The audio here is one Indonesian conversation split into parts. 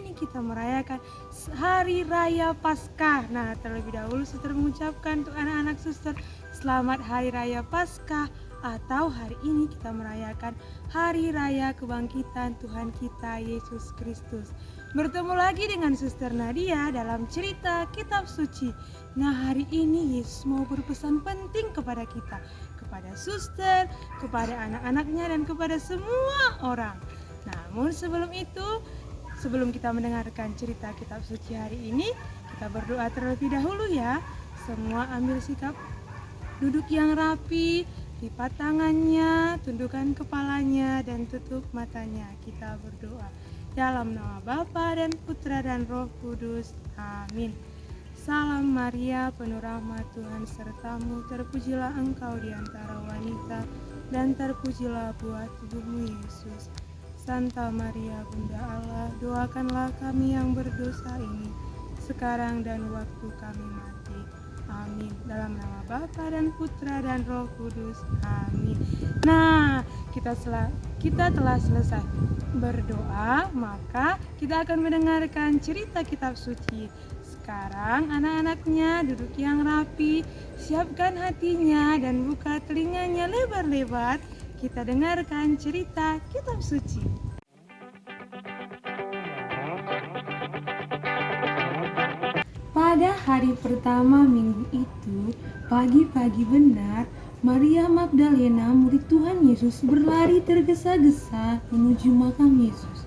ini kita merayakan Hari Raya Paskah. Nah, terlebih dahulu suster mengucapkan untuk anak-anak suster selamat Hari Raya Paskah, atau hari ini kita merayakan Hari Raya Kebangkitan Tuhan kita Yesus Kristus. Bertemu lagi dengan Suster Nadia dalam cerita Kitab Suci. Nah, hari ini Yesus mau berpesan penting kepada kita, kepada suster, kepada anak-anaknya, dan kepada semua orang. Namun sebelum itu, sebelum kita mendengarkan cerita Kitab Suci hari ini, kita berdoa terlebih dahulu ya. Semua ambil sikap duduk yang rapi, lipat tangannya, tundukkan kepalanya, dan tutup matanya. Kita berdoa. Dalam nama Bapa dan Putra dan Roh Kudus. Amin. Salam Maria, penuh rahmat Tuhan sertamu, terpujilah engkau di antara wanita, dan terpujilah buah tubuhmu Yesus. Santa Maria, Bunda Allah, doakanlah kami yang berdosa ini, sekarang dan waktu kami mati. Amin. Dalam nama Bapa dan Putra dan Roh Kudus. Amin. Nah, kita telah selesai berdoa, maka kita akan mendengarkan cerita Kitab Suci. Sekarang anak-anaknya duduk yang rapi, siapkan hatinya dan buka telinganya lebar-lebar. Kita dengarkan cerita Kitab Suci. Pada hari pertama minggu itu, pagi-pagi benar, Maria Magdalena, murid Tuhan Yesus, berlari tergesa-gesa menuju makam Yesus.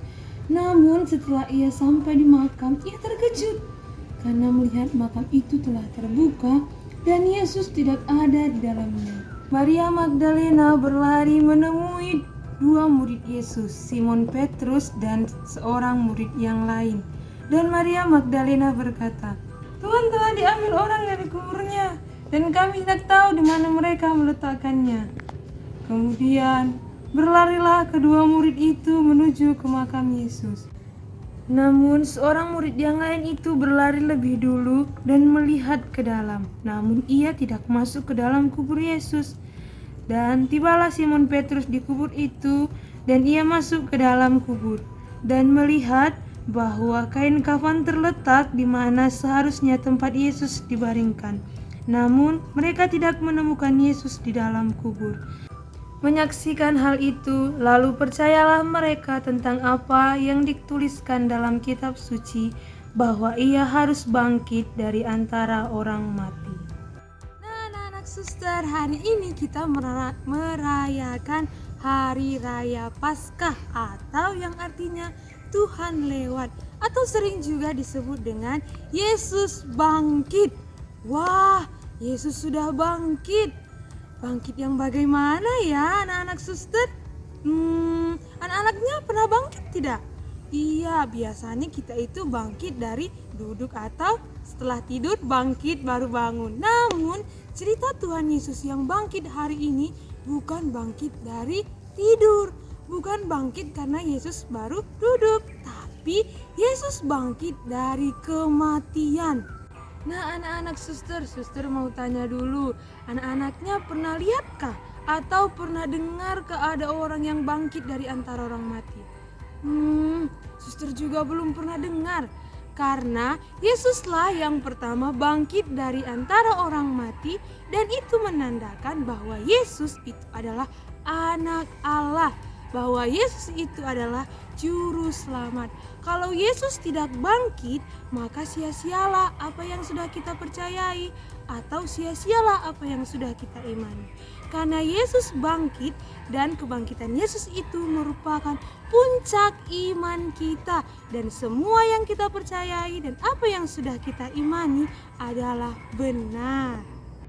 Namun setelah ia sampai di makam, ia terkejut karena melihat makam itu telah terbuka dan Yesus tidak ada di dalamnya. Maria Magdalena berlari menemui dua murid Yesus, Simon Petrus dan seorang murid yang lain. Dan Maria Magdalena berkata, "Tuhan telah diambil orang dari kuburnya, dan kami tidak tahu di mana mereka meletakkannya." Kemudian berlarilah kedua murid itu menuju ke makam Yesus. Namun seorang murid yang lain itu berlari lebih dulu dan melihat ke dalam. Namun ia tidak masuk ke dalam kubur Yesus. Dan tibalah Simon Petrus di kubur itu, dan ia masuk ke dalam kubur dan melihat bahwa kain kafan terletak di mana seharusnya tempat Yesus dibaringkan. Namun mereka tidak menemukan Yesus di dalam kubur. Menyaksikan hal itu, lalu percayalah mereka tentang apa yang dituliskan dalam Kitab Suci, bahwa ia harus bangkit dari antara orang mati. Nah, anak-anak suster, hari ini kita merayakan Hari Raya Paskah, atau yang artinya Tuhan lewat, atau sering juga disebut dengan Yesus bangkit. Wah, Yesus sudah bangkit. Bangkit yang bagaimana ya anak-anak suster? Anak-anaknya pernah bangkit tidak? Iya, biasanya kita itu bangkit dari duduk atau setelah tidur bangkit baru bangun. Namun cerita Tuhan Yesus yang bangkit hari ini bukan bangkit dari tidur, bukan bangkit karena Yesus baru duduk, tapi Yesus bangkit dari kematian. Nah, anak-anak suster mau tanya dulu, anak-anaknya pernah lihatkah atau pernah dengar ada orang yang bangkit dari antara orang mati? Suster juga belum pernah dengar, karena Yesuslah yang pertama bangkit dari antara orang mati, dan itu menandakan bahwa Yesus itu adalah anak Allah, bahwa Yesus itu adalah juru selamat. Kalau Yesus tidak bangkit, maka sia-sialah apa yang sudah kita percayai, atau sia-sialah apa yang sudah kita imani. Karena Yesus bangkit, dan kebangkitan Yesus itu merupakan puncak iman kita, dan semua yang kita percayai dan apa yang sudah kita imani adalah benar.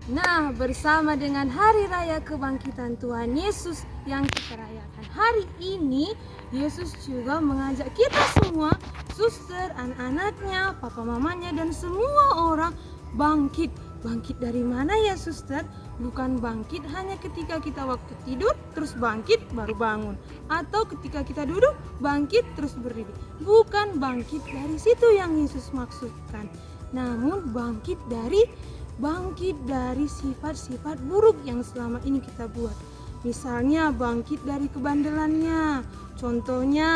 Nah, bersama dengan Hari Raya Kebangkitan Tuhan Yesus yang kita rayakan hari ini, Yesus juga mengajak kita semua, suster, anak-anaknya, papa mamanya, dan semua orang bangkit. Bangkit dari mana ya suster? Bukan bangkit hanya ketika kita waktu tidur terus bangkit baru bangun, atau ketika kita duduk bangkit terus berdiri. Bukan bangkit dari situ yang Yesus maksudkan. Namun bangkit dari sifat-sifat buruk yang selama ini kita buat. Misalnya bangkit dari kebandelannya. Contohnya,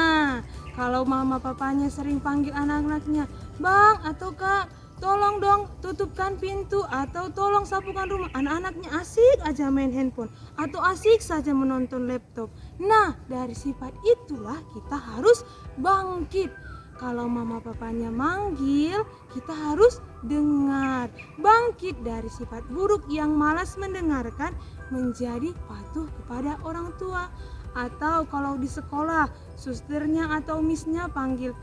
kalau mama papanya sering panggil anak-anaknya, "Bang" atau "Kak, tolong dong tutupkan pintu" atau "tolong sapukan rumah." Anak-anaknya asik aja main handphone atau asik saja menonton laptop. Nah, dari sifat itulah kita harus bangkit. Kalau mama papanya manggil, kita harus dengar. Bangkit dari sifat buruk yang malas mendengarkan menjadi patuh kepada orang tua. Atau kalau di sekolah, susternya atau misnya panggil,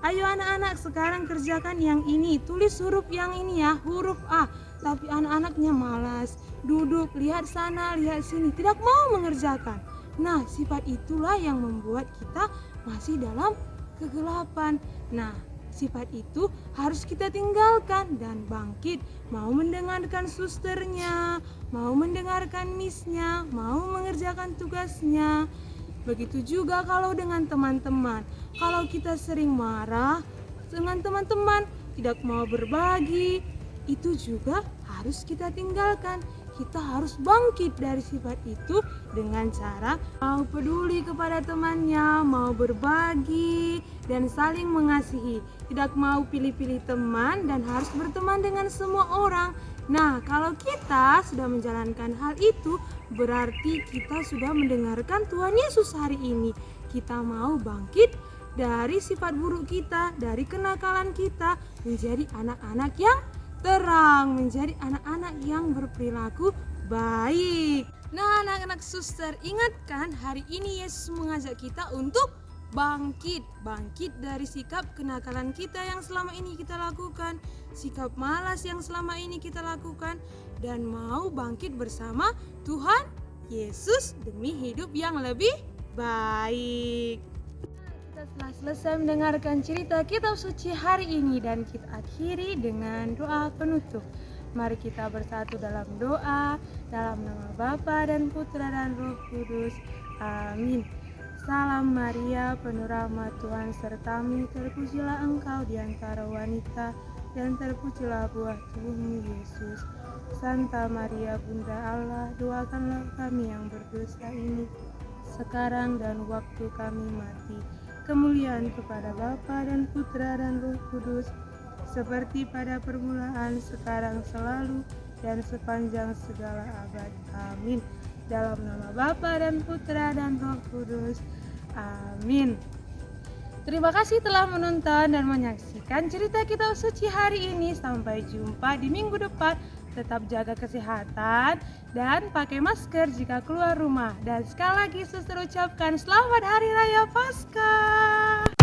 "Ayo anak-anak sekarang kerjakan yang ini, tulis huruf yang ini ya, huruf A." Tapi anak-anaknya malas, duduk, lihat sana, lihat sini, tidak mau mengerjakan. Nah, sifat itulah yang membuat kita masih dalam kegelapan. Nah, sifat itu harus kita tinggalkan dan bangkit, mau mendengarkan susternya, mau mendengarkan misnya, mau mengerjakan tugasnya. Begitu juga kalau dengan teman-teman. Kalau kita sering marah dengan teman-teman, tidak mau berbagi, itu juga harus kita tinggalkan. Kita harus bangkit dari sifat itu dengan cara mau peduli kepada temannya, mau berbagi, dan saling mengasihi. Tidak mau pilih-pilih teman dan harus berteman dengan semua orang. Nah, kalau kita sudah menjalankan hal itu, berarti kita sudah mendengarkan Tuhan Yesus hari ini. Kita mau bangkit dari sifat buruk kita, dari kenakalan kita, menjadi anak-anak yang terang, menjadi anak-anak yang berperilaku baik. Nah, anak-anak suster, ingatkan hari ini Yesus mengajak kita untuk bangkit dari sikap kenakalan kita yang selama ini kita lakukan, sikap malas yang selama ini kita lakukan, dan mau bangkit bersama Tuhan Yesus demi hidup yang lebih baik. Kita telah selesai mendengarkan cerita kitab suci hari ini dan kita akhiri dengan doa penutup. Mari kita bersatu dalam doa, dalam nama Bapa dan Putra dan Roh Kudus. Amin. Salam Maria, penuh rahmat Tuhan sertamu, terpujilah engkau di antara wanita dan terpujilah buah tubuhmu Yesus. Santa Maria Bunda Allah, doakanlah kami yang berdosa ini sekarang dan waktu kami mati. Kemuliaan kepada Bapa dan Putra dan Roh Kudus, seperti pada permulaan, sekarang, selalu, dan sepanjang segala abad. Amin. Dalam nama Bapa dan Putra dan Roh Kudus. Amin. Terima kasih telah menonton dan menyaksikan cerita kitab suci hari ini. Sampai jumpa di minggu depan. Tetap jaga kesehatan dan pakai masker jika keluar rumah. Dan sekali lagi suster ucapkan selamat Hari Raya Paskah.